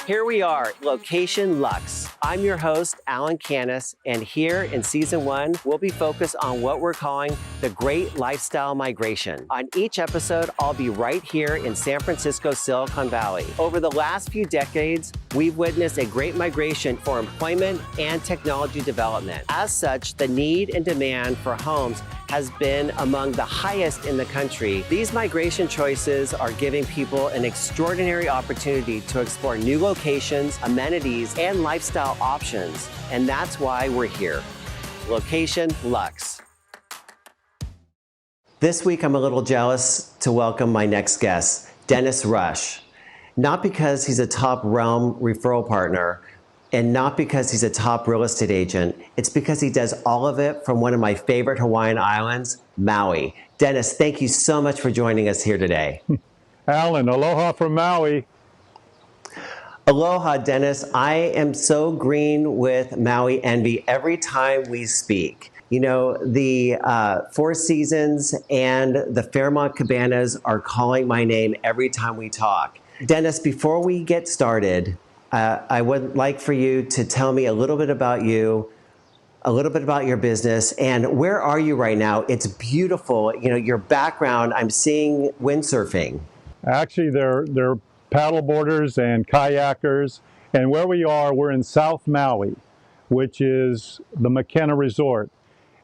Here we are, Location Luxe. I'm your host, Alan Canas, and here in Season 1, we'll be focused on what we're calling the Great Lifestyle Migration. On each episode, I'll be right here in San Francisco, Silicon Valley. Over the last few decades, we've witnessed a great migration for employment and technology development. As such, the need and demand for homes has been among the highest in the country. These migration choices are giving people an extraordinary opportunity to explore new locations, amenities, and lifestyle options. And that's why we're here. Location Luxe. This week, I'm a little jealous to welcome my next guest, Dennis Rush. Not because he's a top realm referral partner, and not because he's a top real estate agent, it's because he does all of it from one of my favorite Hawaiian islands, Maui. Dennis, thank you so much for joining us here today. Alan, aloha from Maui. Aloha, Dennis. I am so green with Maui envy every time we speak. You know, the Four Seasons and the Fairmont Cabanas are calling my name every time we talk. Dennis, before we get started, I would like for you to tell me a little bit about you, a little bit about your business, and where are you right now? It's beautiful. You know, your background, I'm seeing windsurfing. Actually, they're paddle boarders and kayakers, and where we are, we're in South Maui, which is the McKenna Resort.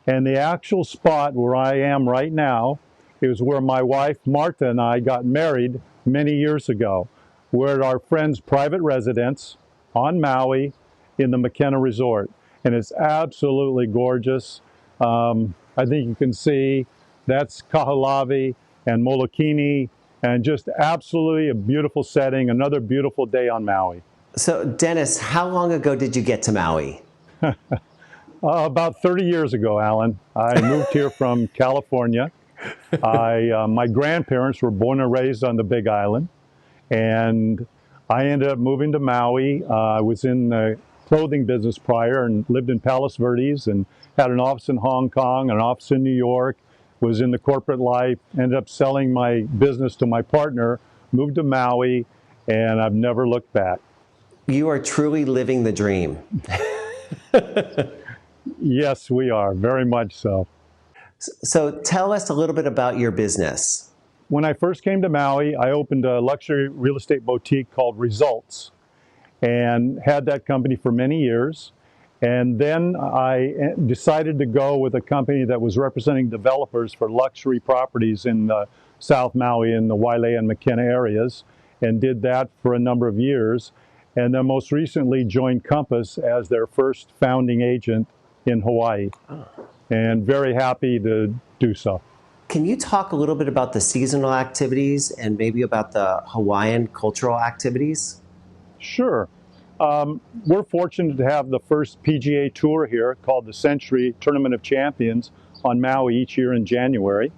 And the actual spot where I am right now is where my wife, Martha, and I got married many years ago. We're at our friend's private residence on Maui in the McKenna Resort. And it's absolutely gorgeous. I think you can see that's Kahalavi and Molokini, and just absolutely a beautiful setting, another beautiful day on Maui. So Dennis, how long ago did you get to Maui? About 30 years ago, Alan. I moved here from California. My grandparents were born and raised on the Big Island. And I ended up moving to Maui. I was in the clothing business prior and lived in Palos Verdes and had an office in Hong Kong, an office in New York, was in the corporate life, ended up selling my business to my partner, moved to Maui, and I've never looked back. You are truly living the dream. Yes, we are, very much so. So tell us a little bit about your business. When I first came to Maui, I opened a luxury real estate boutique called Results and had that company for many years. And then I decided to go with a company that was representing developers for luxury properties in the South Maui in the Wailea and McKenna areas, and did that for a number of years. And then most recently joined Compass as their first founding agent in Hawaii. And very happy to do so. Can you talk a little bit about the seasonal activities and maybe about the Hawaiian cultural activities? Sure. We're fortunate to have the first PGA Tour here called the Century Tournament of Champions on Maui each year in January.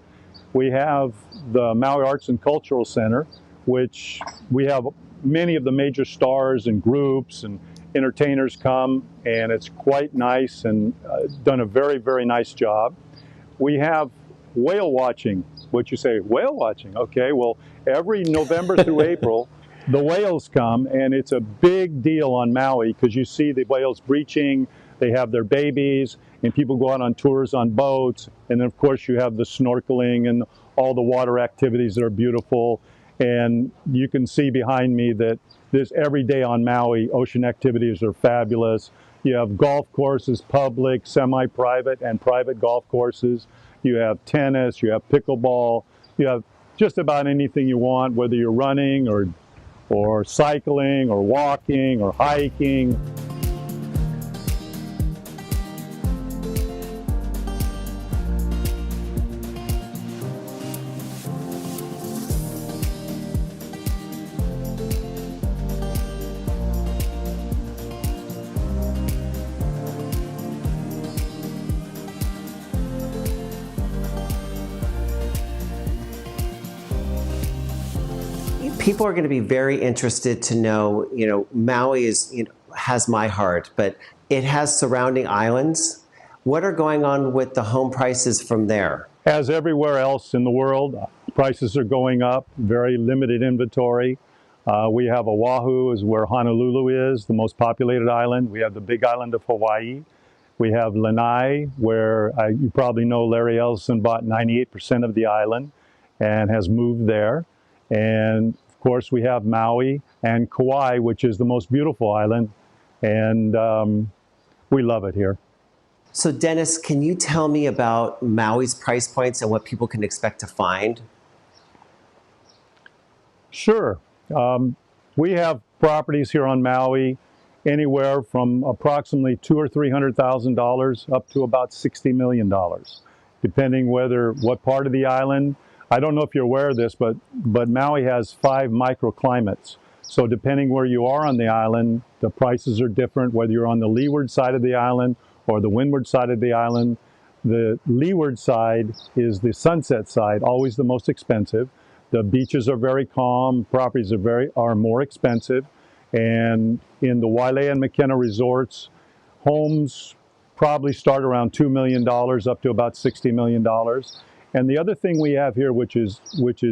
We have the Maui Arts and Cultural Center, which we have many of the major stars and groups and entertainers come, and it's quite nice and done a very, very nice job. We have whale watching. What you say, whale watching? Okay, well, every November through April, the whales come, and it's a big deal on Maui because you see the whales breaching, they have their babies, and people go out on tours on boats, and then of course you have the snorkeling and all the water activities that are beautiful. And you can see behind me that this every day on Maui, ocean activities are fabulous. You have golf courses, public, semi-private, and private golf courses. You have tennis, you have pickleball, you have just about anything you want, whether you're running or cycling or walking or hiking. People are going to be very interested to know, Maui is, has my heart, but it has surrounding islands. What are going on with the home prices from there? As everywhere else in the world, prices are going up, very limited inventory. We have Oahu is where Honolulu is, the most populated island. We have the big island of Hawaii. We have Lanai, where you probably know Larry Ellison bought 98% of the island and has moved there. And of course we have Maui and Kauai, which is the most beautiful island. And we love it here. So Dennis, can you tell me about Maui's price points and what people can expect to find? Sure. We have properties here on Maui anywhere from approximately $200,000 or $300,000 up to about $60 million, depending what part of the island. I don't know if you're aware of this, but Maui has 5 microclimates. So depending where you are on the island, the prices are different, whether you're on the leeward side of the island or the windward side of the island. The leeward side is the sunset side, always the most expensive. The beaches are very calm, properties are more expensive. And in the Wailea and McKenna resorts, homes probably start around $2 million up to about $60 million. And the other thing we have here, which is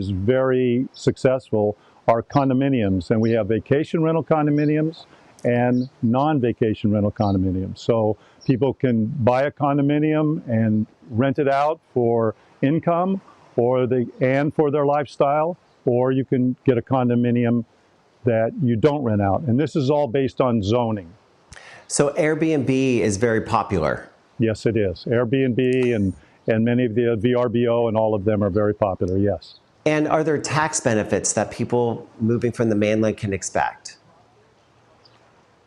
very successful, are condominiums. And we have vacation rental condominiums and non-vacation rental condominiums. So people can buy a condominium and rent it out for income and for their lifestyle, or you can get a condominium that you don't rent out. And this is all based on zoning. So Airbnb is very popular. Yes, it is. Airbnb and many of the VRBO and all of them are very popular, yes. And are there tax benefits that people moving from the mainland can expect?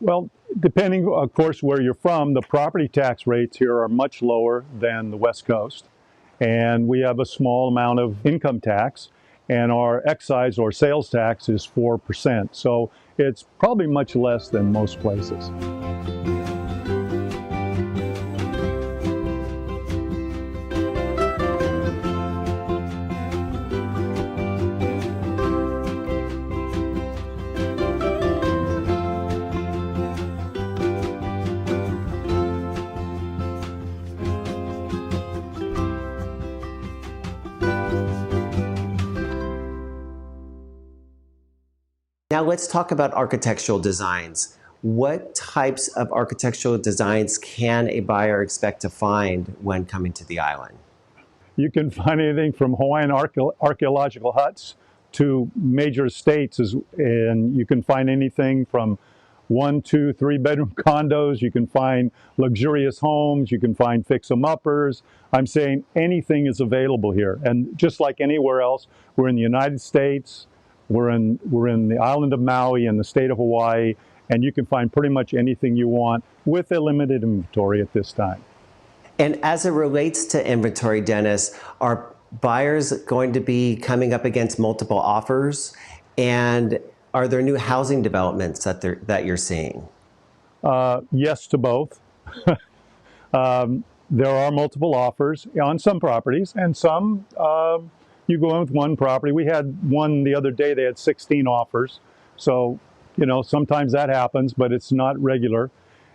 Well, depending, of course, where you're from, the property tax rates here are much lower than the West Coast. And we have a small amount of income tax. And our excise or sales tax is 4%. So it's probably much less than most places. Now let's talk about architectural designs. What types of architectural designs can a buyer expect to find when coming to the island? You can find anything from Hawaiian archaeological huts to major estates, and you can find anything from 1, 2, 3 bedroom condos. You can find luxurious homes. You can find fix-em-uppers. I'm saying anything is available here. And just like anywhere else, we're in the United States. We're in the island of Maui and the state of Hawaii, and you can find pretty much anything you want with a limited inventory at this time. And as it relates to inventory, Dennis, are buyers going to be coming up against multiple offers? And are there new housing developments that you're seeing? Yes to both. There are multiple offers on some properties, and some you go in with one property. We had one the other day, they had 16 offers. So, you know, sometimes that happens, but it's not regular.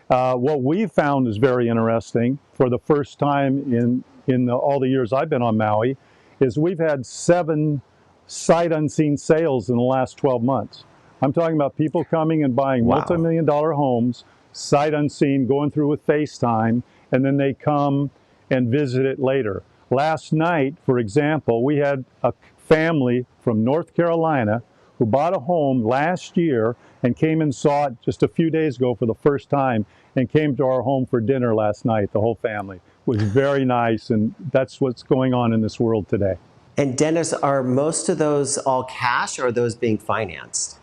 What we've found is very interesting for the first time in all the years I've been on Maui, is we've had 7 sight unseen sales in the last 12 months. I'm talking about people coming and buying multi-million-dollar homes, sight unseen, going through with FaceTime, and then they come and visit it later. Last night, for example, we had a family from North Carolina who bought a home last year and came and saw it just a few days ago for the first time and came to our home for dinner last night, the whole family. It was very nice, and that's what's going on in this world today. And Dennis, are most of those all cash, or are those being financed?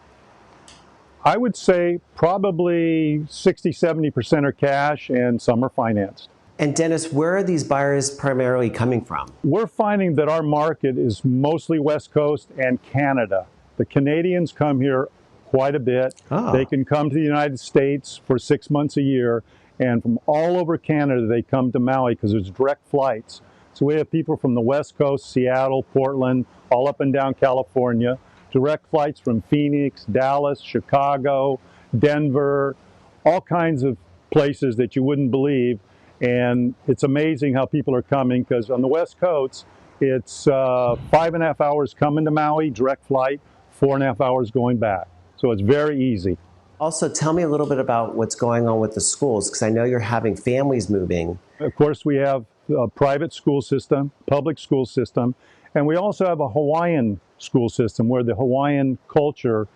I would say probably 60–70% are cash and some are financed. And Dennis, where are these buyers primarily coming from? We're finding that our market is mostly West Coast and Canada. The Canadians come here quite a bit. Oh. They can come to the United States for 6 months a year, and from all over Canada they come to Maui because there's direct flights. So we have people from the West Coast, Seattle, Portland, all up and down California, direct flights from Phoenix, Dallas, Chicago, Denver, all kinds of places that you wouldn't believe. And it's amazing how people are coming, because on the West Coast, it's 5.5 hours coming to Maui, direct flight, 4.5 hours going back. So it's very easy. Also, tell me a little bit about what's going on with the schools, because I know you're having families moving. Of course, we have a private school system, public school system, and we also have a Hawaiian school system where the Hawaiian culture,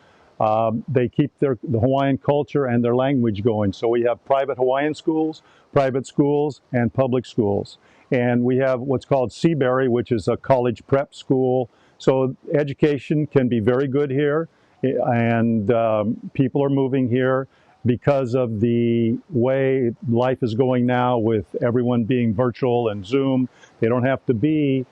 they keep the Hawaiian culture and their language going. So we have private Hawaiian schools, private schools, and public schools. And we have what's called Seabury, which is a college prep school. So education can be very good here, and people are moving here because of the way life is going now with everyone being virtual and Zoom. They don't have to be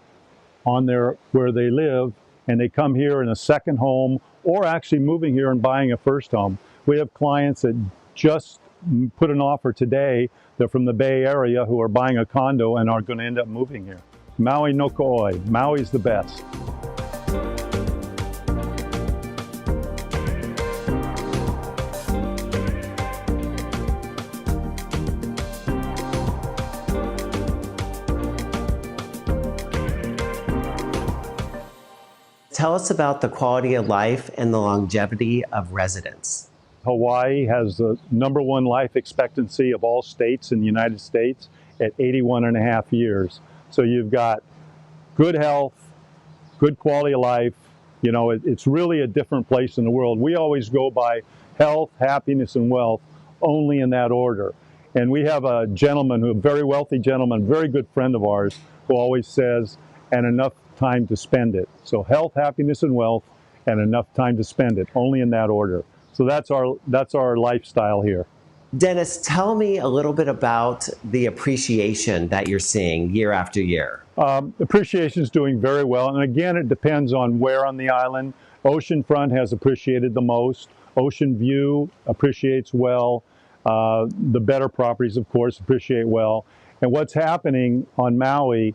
on where they live, and they come here in a second home or actually moving here and buying a first home. We have clients that just put an offer today. They're from the Bay Area who are buying a condo and are going to end up moving here. Maui no Ko'oi. Maui's the best. Tell us about the quality of life and the longevity of residents. Hawaii has the #1 life expectancy of all states in the United States at 81.5 years. So you've got good health, good quality of life. You know, it's really a different place in the world. We always go by health, happiness, and wealth, only in that order. And we have a gentleman, a very wealthy gentleman, very good friend of ours, who always says, and enough time to spend it. So health, happiness, and wealth, and enough time to spend it, only in that order. So that's our lifestyle here. Dennis, tell me a little bit about the appreciation that you're seeing year after year. Appreciation is doing very well, and again, it depends on where on the island. Oceanfront has appreciated the most. Ocean View appreciates well. The better properties, of course, appreciate well. And what's happening on Maui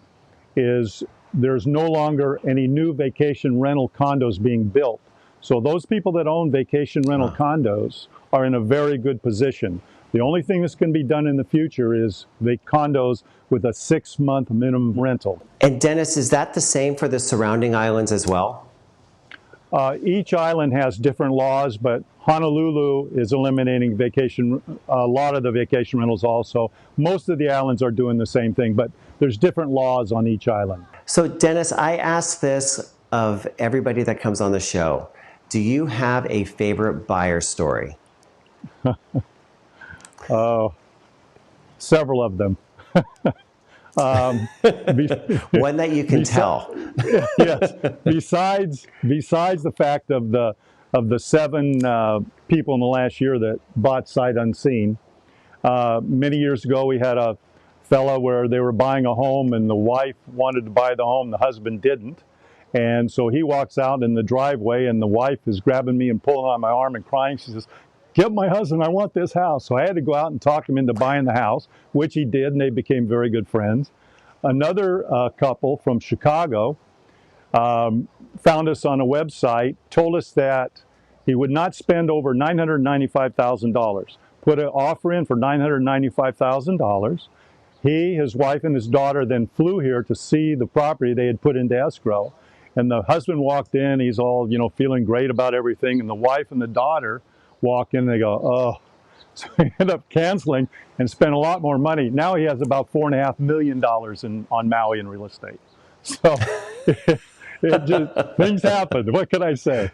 is there's no longer any new vacation rental condos being built. So those people that own vacation rental condos are in a very good position. The only thing that's going to be done in the future is the condos with a 6-month minimum rental. And Dennis, is that the same for the surrounding islands as well? Each island has different laws, but Honolulu is eliminating a lot of the vacation rentals also. Most of the islands are doing the same thing, but there's different laws on each island. So Dennis, I ask this of everybody that comes on the show. Do you have a favorite buyer story? Several of them. One that you can tell. Yes. Besides the fact of the 7 people in the last year that bought sight unseen, many years ago we had a fella where they were buying a home and the wife wanted to buy the home, the husband didn't. And so he walks out in the driveway and the wife is grabbing me and pulling on my arm and crying. She says, "Get my husband, I want this house." So I had to go out and talk him into buying the house, which he did, and they became very good friends. Another couple from Chicago found us on a website, told us that he would not spend over $995,000. Put an offer in for $995,000. He, his wife, and his daughter then flew here to see the property they had put into escrow. And the husband walked in, he's all, feeling great about everything. And the wife and the daughter walk in and they go, "Oh." So he ended up canceling and spent a lot more money. Now he has about $4.5 million on Maui in real estate. So things happen. What can I say?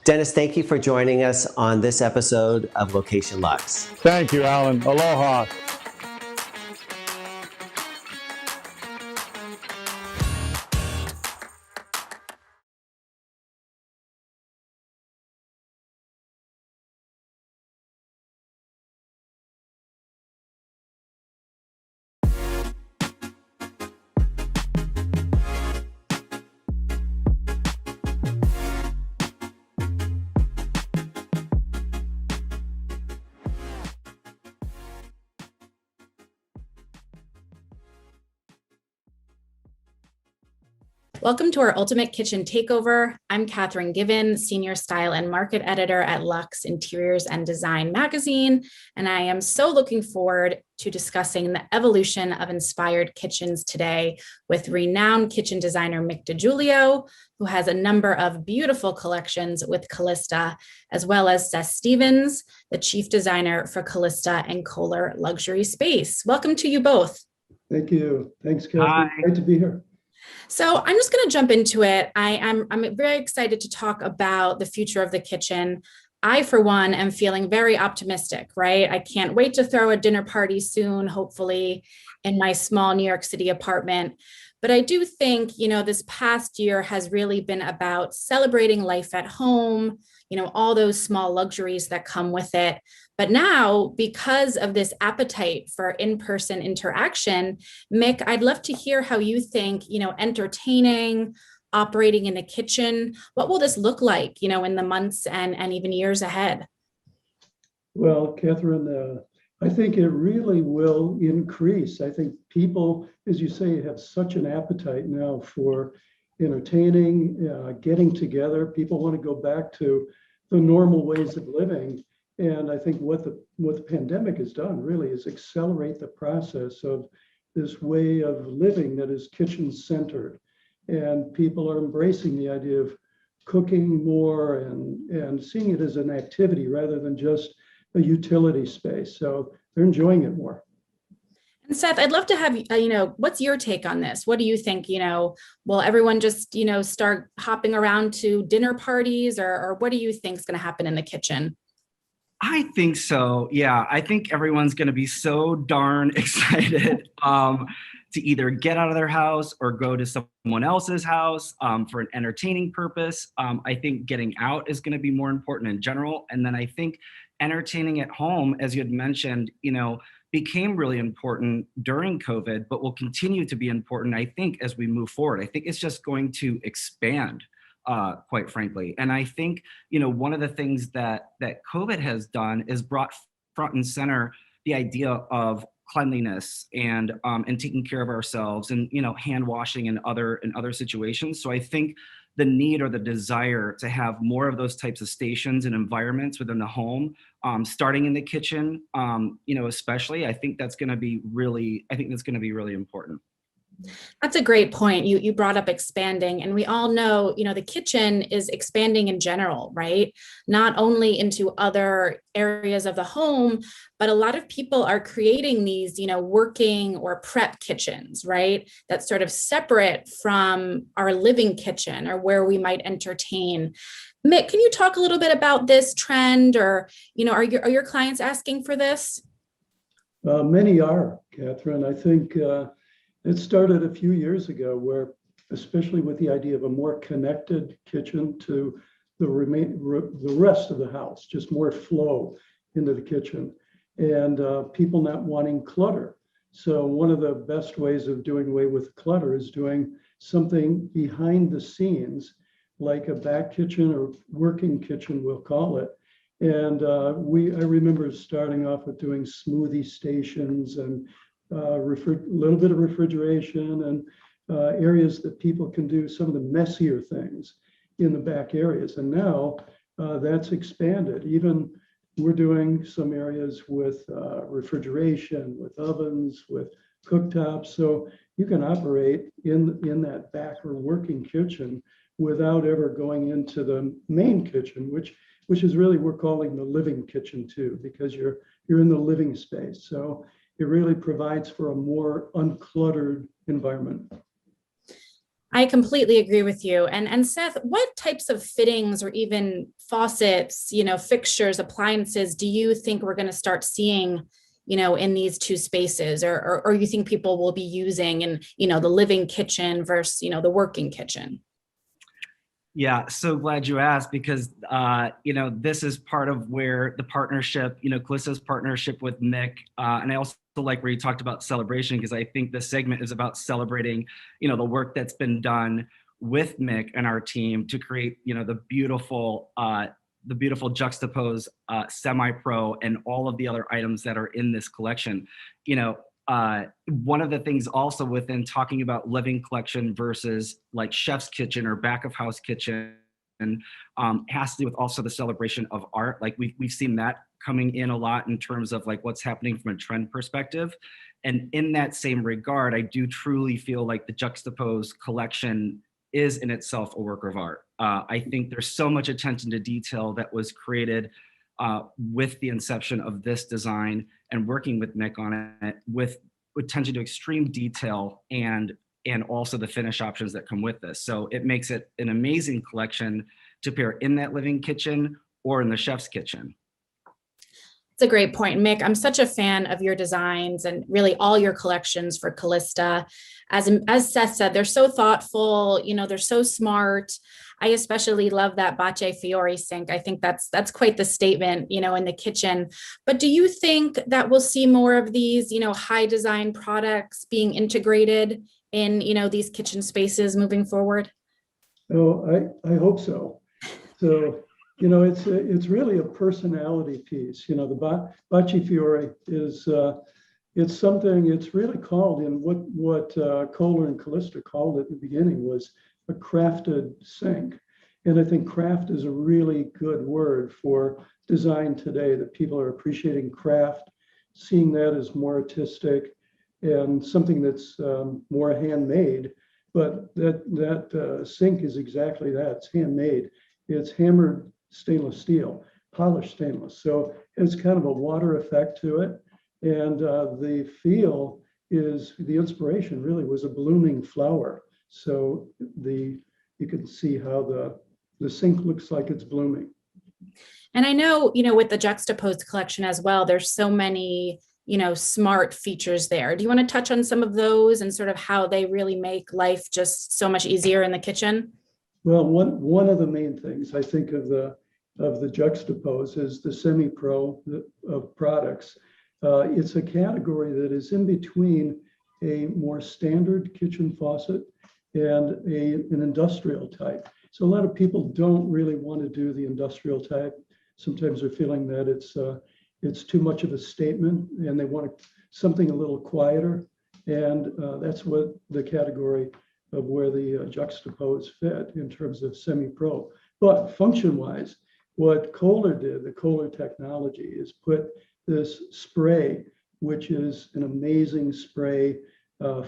Dennis, thank you for joining us on this episode of Location Luxe. Thank you, Alan. Aloha. Welcome to our Ultimate Kitchen Takeover. I'm Katherine Given, Senior Style and Market Editor at Luxe Interiors and Design Magazine, and I am so looking forward to discussing the evolution of inspired kitchens today with renowned kitchen designer Mick DiGiulio, who has a number of beautiful collections with Callista, as well as Seth Stevens, the Chief Designer for Callista and Kohler Luxury Space. Welcome to you both. Thank you. Thanks, Katherine. Great to be here. So I'm just going to jump into it. I'm very excited to talk about the future of the kitchen. I, for one, am feeling very optimistic, right? I can't wait to throw a dinner party soon, hopefully, in my small New York City apartment. But I do think, this past year has really been about celebrating life at home, all those small luxuries that come with it. But now, because of this appetite for in-person interaction, Mick, I'd love to hear how you think, entertaining, operating in the kitchen, what will this look like, in the months and even years ahead? Well, Katherine, I think it really will increase. I think people, as you say, have such an appetite now for entertaining, getting together. People want to go back to the normal ways of living. And I think what the pandemic has done really is accelerate the process of this way of living that is kitchen centered. And people are embracing the idea of cooking more and seeing it as an activity rather than just a utility space. So they're enjoying it more. And Seth, I'd love to have, what's your take on this? What do you think, will everyone just, start hopping around to dinner parties or what do you think is going to happen in the kitchen? I think so. Yeah, I think everyone's going to be so darn excited to either get out of their house or go to someone else's house for an entertaining purpose. I think getting out is going to be more important in general. And then I think entertaining at home, as you had mentioned, became really important during COVID, but will continue to be important, I think, as we move forward. I think it's just going to expand. Quite frankly. And I think, one of the things that COVID has done is brought front and center the idea of cleanliness and taking care of ourselves and, hand washing and other situations. So I think the need or the desire to have more of those types of stations and environments within the home, starting in the kitchen, especially, I think that's going to be really important. That's a great point. You brought up expanding, and we all know, the kitchen is expanding in general, right? Not only into other areas of the home, but a lot of people are creating these, working or prep kitchens, right? That's sort of separate from our living kitchen or where we might entertain. Mick, can you talk a little bit about this trend or, are your clients asking for this? Many are, Katherine. I think it started a few years ago where, especially with the idea of a more connected kitchen to the rest of the house, just more flow into the kitchen and people not wanting clutter. So one of the best ways of doing away with clutter is doing something behind the scenes, like a back kitchen or working kitchen, we'll call it. And I remember starting off with doing smoothie stations and a little bit of refrigeration and areas that people can do some of the messier things in the back areas. And now that's expanded. Even we're doing some areas with refrigeration, with ovens, with cooktops. So you can operate in that back or working kitchen without ever going into the main kitchen, which is really, we're calling the living kitchen too, because you're in the living space. So it really provides for a more uncluttered environment. I completely agree with you. And Seth, what types of fittings or even faucets, fixtures, appliances do you think we're going to start seeing, in these two spaces or you think people will be using in, the living kitchen versus, the working kitchen? Yeah, so glad you asked because, this is part of where the partnership, Callista's partnership with Mick, and I also like where you talked about celebration because I think this segment is about celebrating, the work that's been done with Mick and our team to create, the beautiful juxtapose semi-pro and all of the other items that are in this collection. One of the things also within talking about living collection versus like chef's kitchen or back of house kitchen has to do with also the celebration of art. Like we've seen that coming in a lot in terms of like what's happening from a trend perspective. And in that same regard, I do truly feel like the Juxtaposed collection is in itself a work of art. I think there's so much attention to detail that was created with the inception of this design and working with Nick on it with attention to extreme detail and also the finish options that come with this. So it makes it an amazing collection to pair in that living kitchen or in the chef's kitchen. It's a great point, Mick. I'm such a fan of your designs and really all your collections for Callista. As Seth said, they're so thoughtful, they're so smart. I especially love that Bache Fiore sink. I think that's quite the statement, in the kitchen. But do you think that we'll see more of these, high design products being integrated in, these kitchen spaces moving forward? Oh, I hope so. So, it's really a personality piece. The Baci Fiore is, it's something, it's really called, and what Kohler and Callista called it in the beginning was a crafted sink. And I think craft is a really good word for design today, that people are appreciating craft, seeing that as more artistic and something that's more handmade. But that sink is exactly that. It's handmade. It's hammered stainless steel, polished stainless. So it's kind of a water effect to it. And the feel is, the inspiration really was a blooming flower. So you can see how the sink looks like it's blooming. And I know, with the Juxtaposed collection as well, there's so many, smart features there. Do you want to touch on some of those and sort of how they really make life just so much easier in the kitchen? Well, one of the main things I think of the Juxtapose is the semi-pro of products. It's a category that is in between a more standard kitchen faucet and an industrial type. So a lot of people don't really want to do the industrial type. Sometimes they're feeling that it's too much of a statement and they want something a little quieter. And that's what the category of where the Juxtapose fit in terms of semi-pro. But function-wise, what Kohler did, the Kohler technology, is put this spray, which is an amazing spray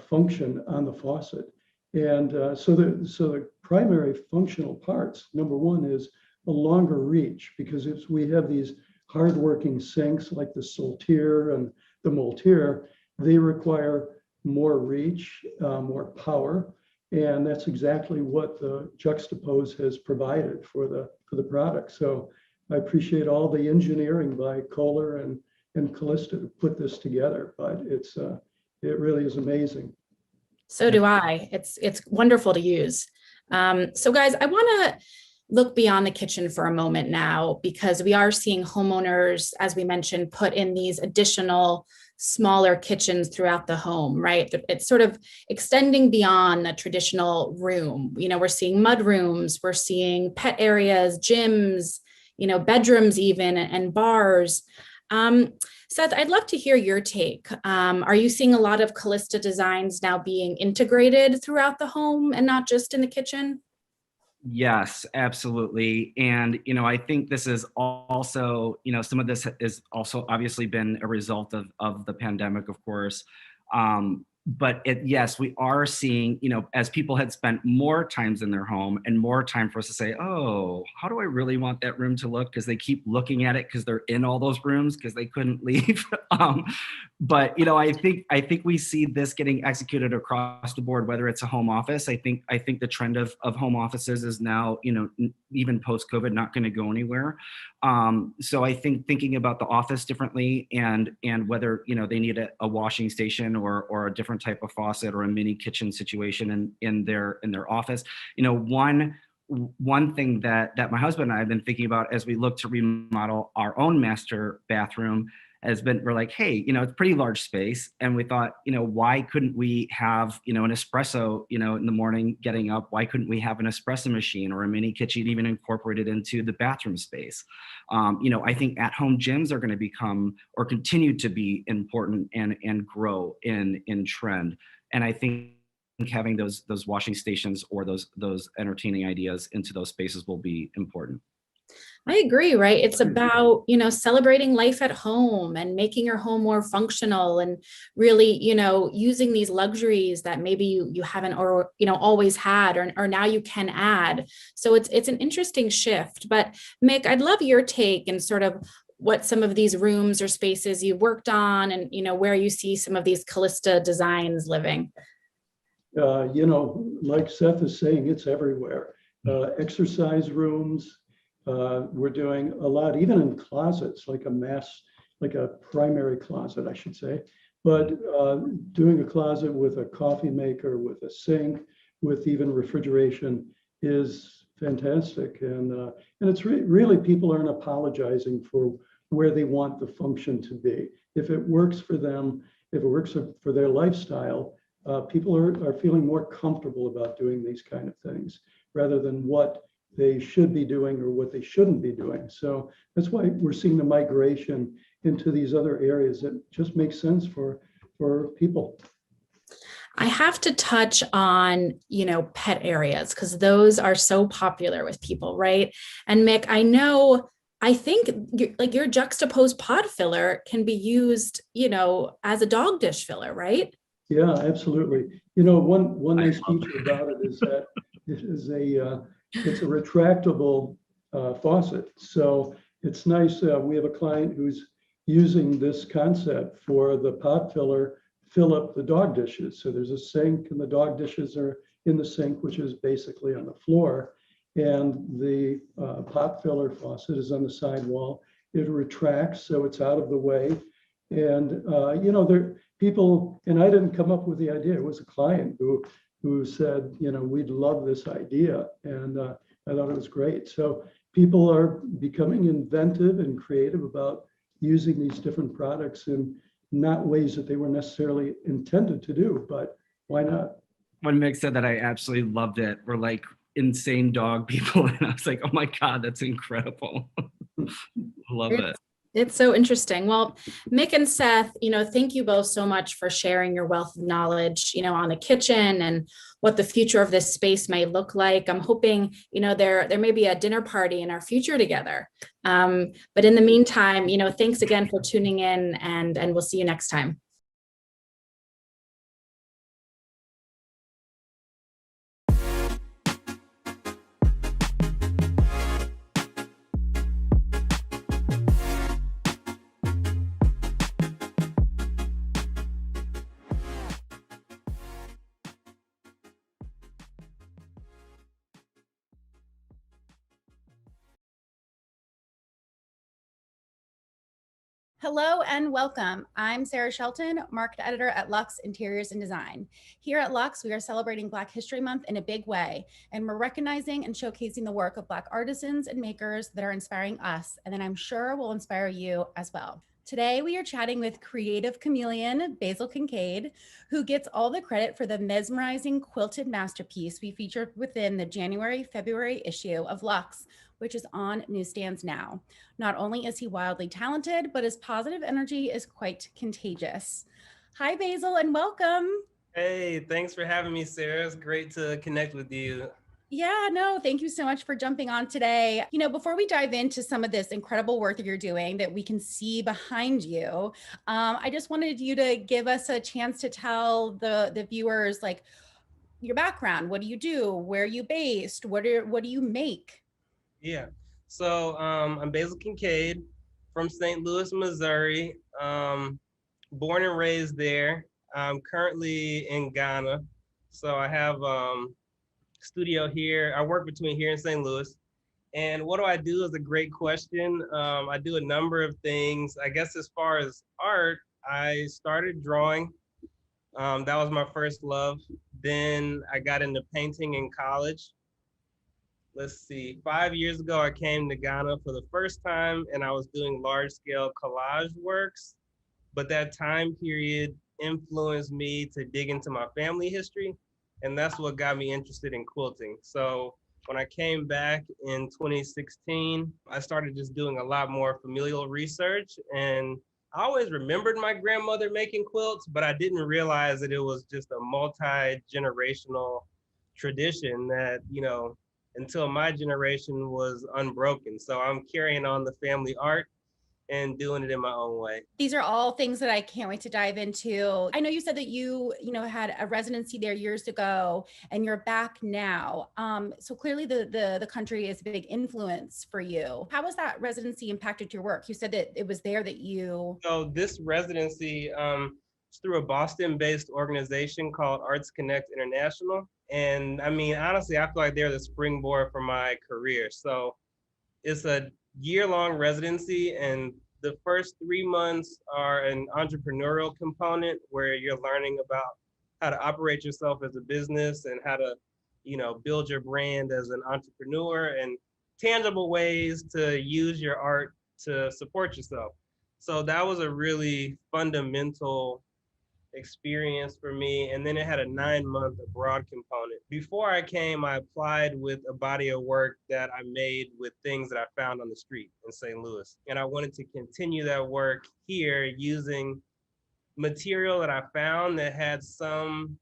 function on the faucet. And so the primary functional parts, number one is a longer reach, because we have these hardworking sinks like the Soltier and the Moltier, they require more reach, more power. And that's exactly what the Juxtapose has provided for the product. So I appreciate all the engineering by Kohler and Callista to put this together, but it really is amazing. So do I. It's wonderful to use. So guys, I want to look beyond the kitchen for a moment now, because we are seeing homeowners, as we mentioned, put in these additional smaller kitchens throughout the home, right? It's sort of extending beyond the traditional room. We're seeing mud rooms, we're seeing pet areas, gyms, bedrooms even, and bars. Seth, I'd love to hear your take. Are you seeing a lot of Callista designs now being integrated throughout the home and not just in the kitchen? Yes, absolutely. And, I think this is also, some of this has also obviously been a result of the pandemic, of course. But yes, we are seeing, as people had spent more times in their home and more time for us to say, oh, how do I really want that room to look? Because they keep looking at it because they're in all those rooms because they couldn't leave. But I think we see this getting executed across the board, whether it's a home office. I think the trend of home offices is now, even post-COVID, not going to go anywhere. So I think thinking about the office differently and whether they need a washing station or a different type of faucet or a mini kitchen situation in their office. One thing that my husband and I have been thinking about as we look to remodel our own master bathroom we're like, hey, it's a pretty large space. And we thought, why couldn't we have, an espresso, in the morning getting up? Why couldn't we have an espresso machine or a mini kitchen even incorporated into the bathroom space? I think at-home gyms are going to become or continue to be important and grow in trend. And I think having those washing stations or those entertaining ideas into those spaces will be important. I agree, right? It's about, celebrating life at home and making your home more functional and really, using these luxuries that maybe you haven't or, always had or now you can add. So it's an interesting shift. But Mick, I'd love your take and sort of what some of these rooms or spaces you've worked on and, where you see some of these Callista designs living. Like Seth is saying, it's everywhere. Exercise rooms, we're doing a lot, even in closets, like a primary closet, I should say. But doing a closet with a coffee maker, with a sink, with even refrigeration is fantastic. And it's really people aren't apologizing for where they want the function to be. If it works for them, if it works for their lifestyle, people are feeling more comfortable about doing these kind of things rather than what they should be doing or what they shouldn't be doing. So that's why we're seeing the migration into these other areas that just make sense for people. I have to touch on, pet areas because those are so popular with people, right? And Mick, I think your juxtaposed pod filler can be used, as a dog dish filler, right? Yeah, absolutely. One nice feature about it is that it's a retractable faucet. So it's nice. We have a client who's using this concept for the pod filler, fill up the dog dishes. So there's a sink and the dog dishes are in the sink, which is basically on the floor. And the pot filler faucet is on the sidewall. It retracts, so it's out of the way. And, there people, and I didn't come up with the idea. It was a client who said, we'd love this idea. And I thought it was great. So people are becoming inventive and creative about using these different products in not ways that they were necessarily intended to do, but why not? When Mick said that, I absolutely loved it. We're like insane dog people. And I was like, oh my God, that's incredible. Love it. It's so interesting. Well, Mick and Seth, thank you both so much for sharing your wealth of knowledge, on the kitchen and what the future of this space may look like. I'm hoping, there may be a dinner party in our future together. But in the meantime, thanks again for tuning in and we'll see you next time. Hello and welcome. I'm Sarah Shelton, market editor at Luxe Interiors and Design. Here at Luxe, we are celebrating Black History Month in a big way, and we're recognizing and showcasing the work of Black artisans and makers that are inspiring us, and then I'm sure will inspire you as well. Today, we are chatting with creative chameleon Basil Kincaid, who gets all the credit for the mesmerizing quilted masterpiece we featured within the January-February issue of Luxe, which is on newsstands now. Not only is he wildly talented, but his positive energy is quite contagious. Hi, Basil, and welcome. Hey, thanks for having me, Sarah. It's great to connect with you. Yeah, no, thank you so much for jumping on today. Before we dive into some of this incredible work that you're doing that we can see behind you, I just wanted you to give us a chance to tell the viewers, like, your background. What do you do? Where are you based? What do you make? Yeah, so I'm Basil Kincaid from St. Louis, Missouri. Born and raised there. I'm currently in Ghana. So I have studio here. I work between here and St. Louis. And what do I do is a great question. I do a number of things. I guess as far as art, I started drawing. That was my first love. Then I got into painting in college. let's see, 5 years ago, I came to Ghana for the first time and I was doing large scale collage works. But that time period influenced me to dig into my family history. And that's what got me interested in quilting. So when I came back in 2016, I started just doing a lot more familial research. And I always remembered my grandmother making quilts, but I didn't realize that it was just a multi-generational tradition that, until my generation was unbroken. So I'm carrying on the family art and doing it in my own way. These are all things that I can't wait to dive into. I know you said that you had a residency there years ago and you're back now. So clearly the country is a big influence for you. How has that residency impacted your work? You said that it was there that you... So this residency is through a Boston-based organization called Arts Connect International. And I mean, honestly, I feel like they're the springboard for my career. So it's a year-long residency, and the first 3 months are an entrepreneurial component where you're learning about how to operate yourself as a business and how to, build your brand as an entrepreneur and tangible ways to use your art to support yourself. So that was a really fundamental experience for me. And then it had a 9-month abroad component. Before I came, I applied with a body of work that I made with things that I found on the street in St. Louis. And I wanted to continue that work here using material that I found that had some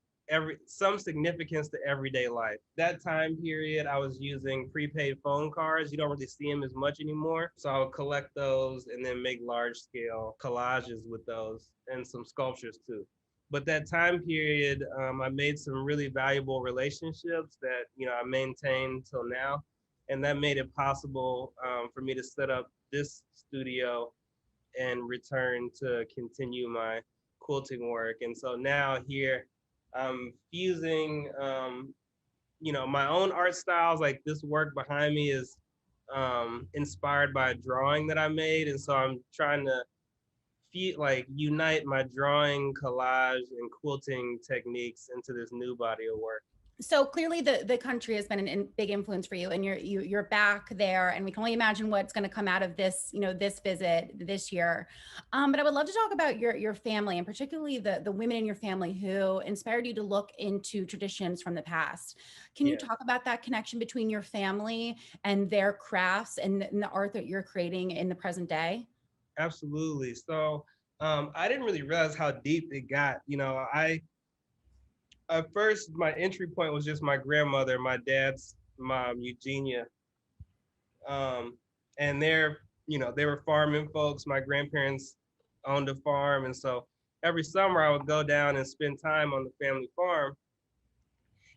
significance to everyday life. That time period, I was using prepaid phone cards. You don't really see them as much anymore. So I would collect those and then make large scale collages with those and some sculptures too. But that time period, I made some really valuable relationships that I maintained till now, and that made it possible for me to set up this studio and return to continue my quilting work. And so now here, I'm fusing, my own art styles. Like this work behind me is inspired by a drawing that I made, and so I'm trying to unite my drawing, collage, and quilting techniques into this new body of work. So clearly the country has been a big influence for you, and you're back there, and we can only imagine what's going to come out of this, this visit this year. But I would love to talk about your family, and particularly the women in your family who inspired you to look into traditions from the past. Can you talk about that connection between your family and their crafts and the art that you're creating in the present day? Absolutely. So I didn't really realize how deep it got. At first, my entry point was just my grandmother, my dad's mom, Eugenia. And they were farming folks. My grandparents owned a farm. And so every summer I would go down and spend time on the family farm.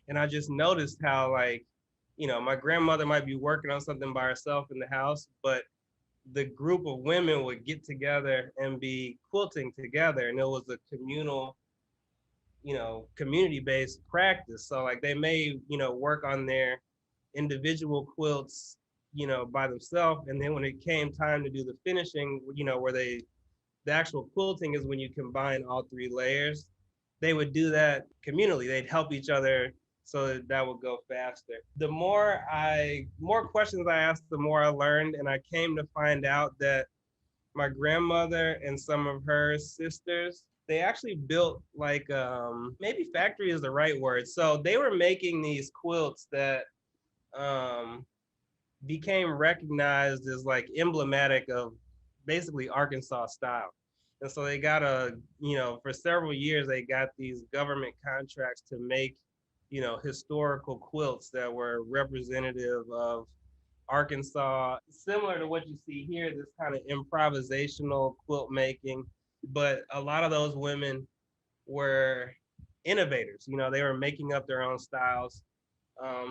And I just noticed how my grandmother might be working on something by herself in the house, but the group of women would get together and be quilting together. And it was a communal, community-based practice. So they may, work on their individual quilts, by themselves. And then when it came time to do the finishing, where the actual quilting is when you combine all 3 layers, they would do that communally. They'd help each other so that would go faster. The more questions I asked, the more I learned. And I came to find out that my grandmother and some of her sisters, they actually built maybe factory is the right word. So they were making these quilts that became recognized as emblematic of basically Arkansas style. And so they got for several years, they got these government contracts to make, historical quilts that were representative of Arkansas, similar to what you see here, this kind of improvisational quilt making. But a lot of those women were innovators. They were making up their own styles.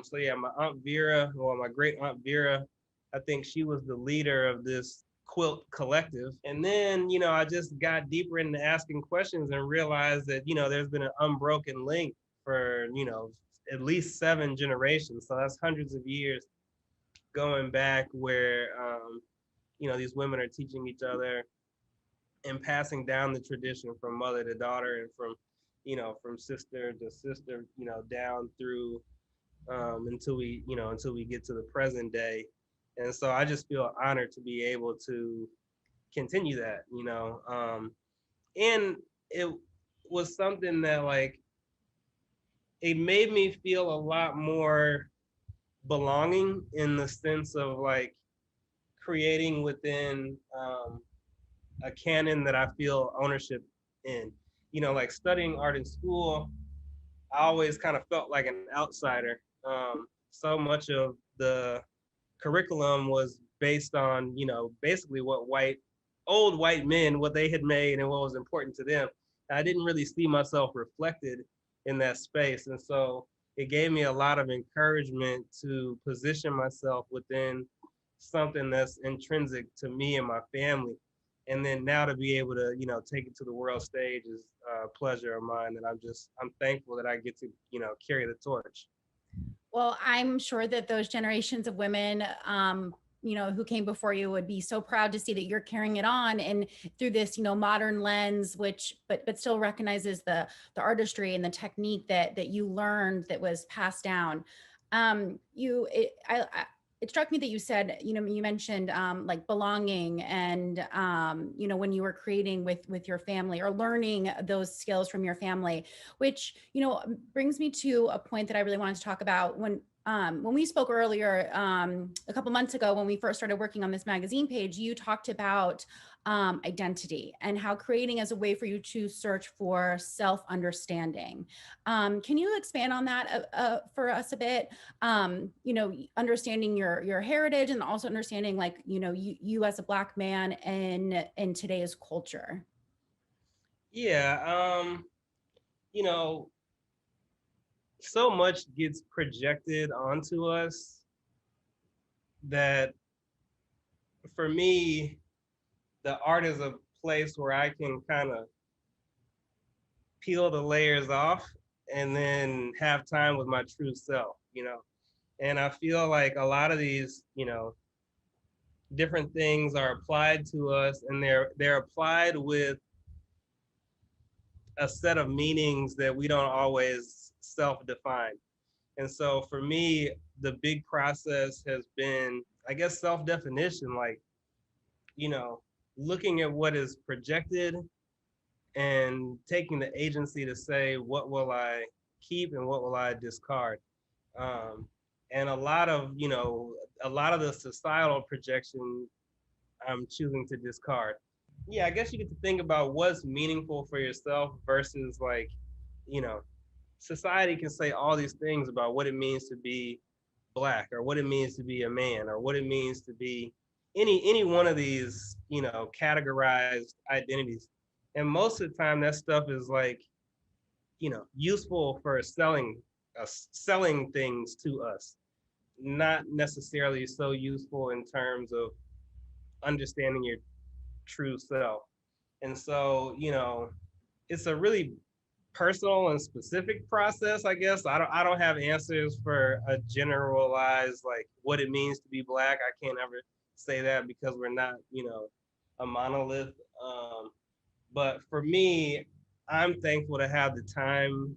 So yeah, my great aunt Vera, I think she was the leader of this quilt collective. And then, I just got deeper into asking questions and realized that, there's been an unbroken link for, at least 7 generations. So that's hundreds of years going back where, these women are teaching each other and passing down the tradition from mother to daughter and from sister to sister, down through until we get to the present day. And so I just feel honored to be able to continue that, and it was something that like, it made me feel a lot more belonging in the sense of like creating within a canon that I feel ownership in. Like studying art in school, I always kind of felt like an outsider. So much of the curriculum was based on, basically what old white men, what they had made and what was important to them. I didn't really see myself reflected in that space. And so it gave me a lot of encouragement to position myself within something that's intrinsic to me and my family. And then now to be able to, take it to the world stage is a pleasure of mine. And I'm thankful that I get to, carry the torch. Well, I'm sure that those generations of women, who came before you would be so proud to see that you're carrying it on and through this, modern lens, but still recognizes the artistry and the technique that you learned that was passed down. It struck me that you said, you mentioned like belonging and, when you were creating with your family or learning those skills from your family, which, brings me to a point that I really wanted to talk about. When we spoke earlier, a couple months ago, when we first started working on this magazine page, you talked about identity and how creating as a way for you to search for self-understanding. Can you expand on that for us a bit? Understanding your heritage and also understanding like, you as a Black man in today's culture. Yeah, so much gets projected onto us that for me, the art is a place where I can kind of peel the layers off and then have time with my true self, And I feel like a lot of these, different things are applied to us, and they're applied with a set of meanings that we don't always self-define. And so for me, the big process has been, I guess, self-definition, like, looking at what is projected and taking the agency to say, what will I keep and what will I discard? And a lot of the societal projection I'm choosing to discard. Yeah, I guess you get to think about what's meaningful for yourself versus like, society can say all these things about what it means to be Black or what it means to be a man or what it means to be any one of these, categorized identities. And most of the time that stuff is like, useful for selling things to us, not necessarily so useful in terms of understanding your true self. And so, it's a really personal and specific process, I guess. I don't have answers for a generalized like what it means to be Black. I can't ever say that because we're not, a monolith. But for me, I'm thankful to have the time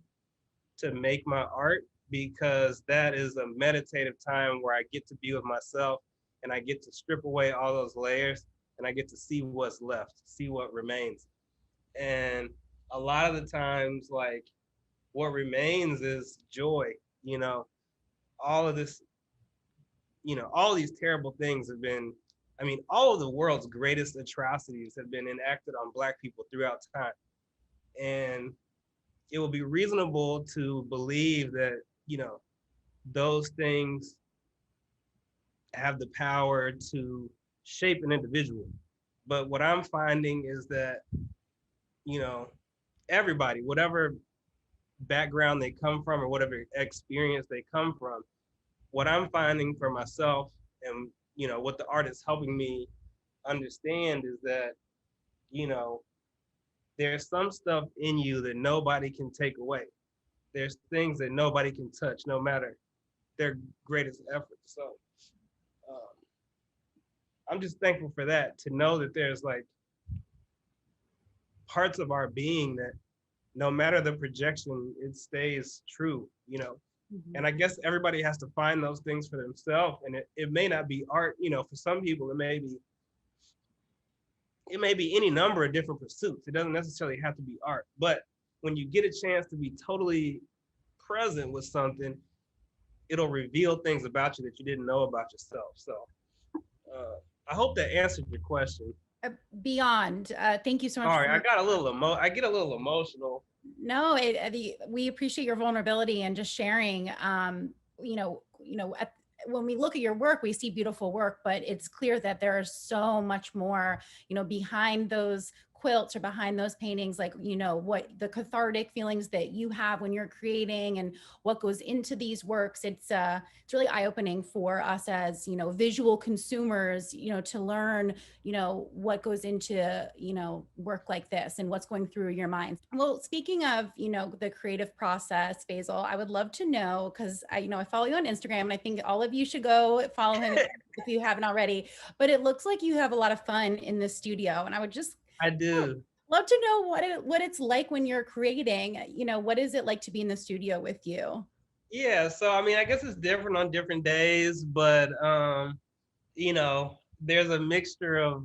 to make my art because that is a meditative time where I get to be with myself and I get to strip away all those layers and I get to see what's left, see what remains. And a lot of the times, like, what remains is joy, all of this, all these terrible things have been, all of the world's greatest atrocities have been enacted on Black people throughout time. And it will be reasonable to believe that, those things have the power to shape an individual. But what I'm finding is that, everybody, whatever background they come from or whatever experience they come from, what I'm finding for myself and, what the art is helping me understand is that, there's some stuff in you that nobody can take away. There's things that nobody can touch, no matter their greatest efforts. So I'm just thankful for that, to know that there's like parts of our being that no matter the projection, it stays true, And I guess everybody has to find those things for themselves. And it may not be art, you know, for some people, it may be any number of different pursuits. It doesn't necessarily have to be art. But when you get a chance to be totally present with something, it'll reveal things about you that you didn't know about yourself. So I hope that answered your question. Beyond. Thank you so much. Sorry, I get a little emotional. No, we appreciate your vulnerability and just sharing. When we look at your work, we see beautiful work, but it's clear that there is so much more, behind those quilts or behind those paintings, like, what the cathartic feelings that you have when you're creating and what goes into these works. It's really eye-opening for us as, visual consumers, to learn, what goes into, work like this and what's going through your mind. Well, speaking of, the creative process, Basil, I would love to know, because I follow you on Instagram and I think all of you should go follow him if you haven't already, but it looks like you have a lot of fun in the studio. And I do love to know what it's like when you're creating. What is it like to be in the studio with you? Yeah, so I mean, I guess it's different on different days, but there's a mixture of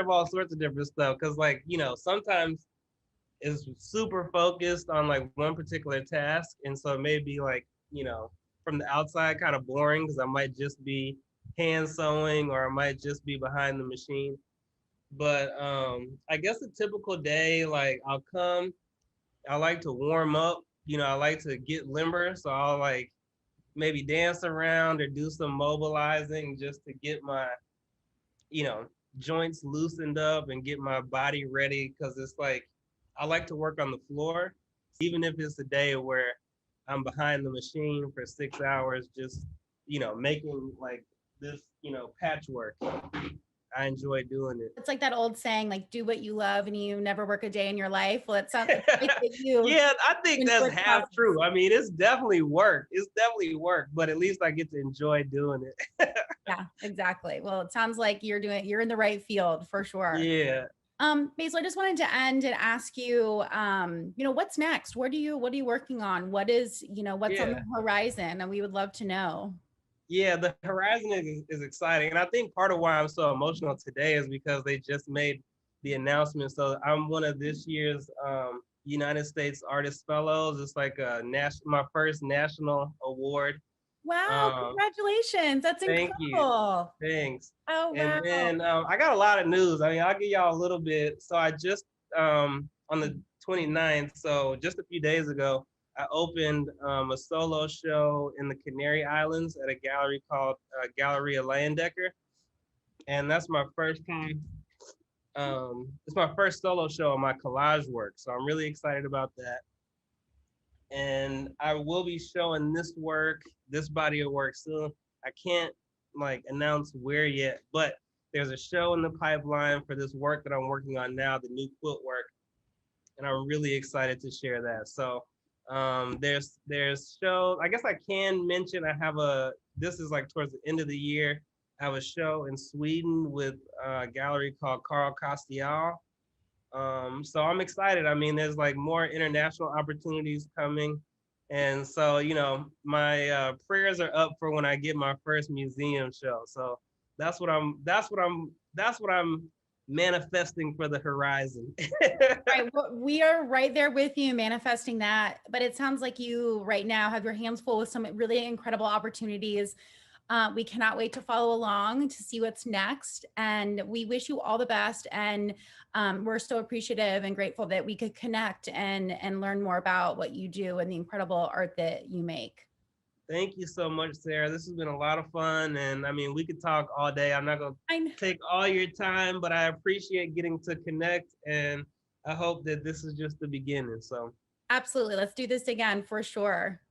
all sorts of different stuff. Cause like, sometimes it's super focused on like one particular task. And so it may be like, from the outside kind of boring because I might just be hand sewing or I might just be behind the machine. But I guess a typical day, like I like to warm up, I like to get limber. So I'll like maybe dance around or do some mobilizing just to get my, joints loosened up and get my body ready. Cause it's like, I like to work on the floor, even if it's a day where I'm behind the machine for 6 hours, just, making like this, patchwork. I enjoy doing it. It's like that old saying, like, do what you love and you never work a day in your life. Well, it sounds like you. Yeah, I think that's half true. I mean, it's definitely work. But at least I get to enjoy doing it. Yeah, exactly. Well, it sounds like you're in the right field for sure. Yeah. Basil, I just wanted to end and ask you, what's next? What are you working on? What is, what's on the horizon? And we would love to know. Yeah, the horizon is exciting. And I think part of why I'm so emotional today is because they just made the announcement. So I'm one of this year's United States Artist Fellows. It's like my first national award. Wow, congratulations. That's incredible. Thank you. Thanks. Oh, wow. And then I got a lot of news. I mean, I'll give y'all a little bit. So I just, on the 29th, so just a few days ago, I opened a solo show in the Canary Islands at a gallery called Galleria Leyendecker. And that's my first time. It's my first solo show of my collage work. So I'm really excited about that. And I will be showing this body of work soon. I can't like announce where yet, but there's a show in the pipeline for this work that I'm working on now, the new quilt work. And I'm really excited to share that. So there's shows. I guess I can mention this is like towards the end of the year. I have a show in Sweden with a gallery called Carl Castiel. So I'm excited. I mean, there's like more international opportunities coming. And so, my prayers are up for when I get my first museum show. So that's what I'm manifesting for the horizon. Right. Well, we are right there with you manifesting that. But it sounds like you right now have your hands full with some really incredible opportunities. We cannot wait to follow along to see what's next. And we wish you all the best. And we're so appreciative and grateful that we could connect and learn more about what you do and the incredible art that you make. Thank you so much, Sarah. This has been a lot of fun. And I mean, we could talk all day. I'm not going to take all your time, but I appreciate getting to connect. And I hope that this is just the beginning. So absolutely. Let's do this again for sure.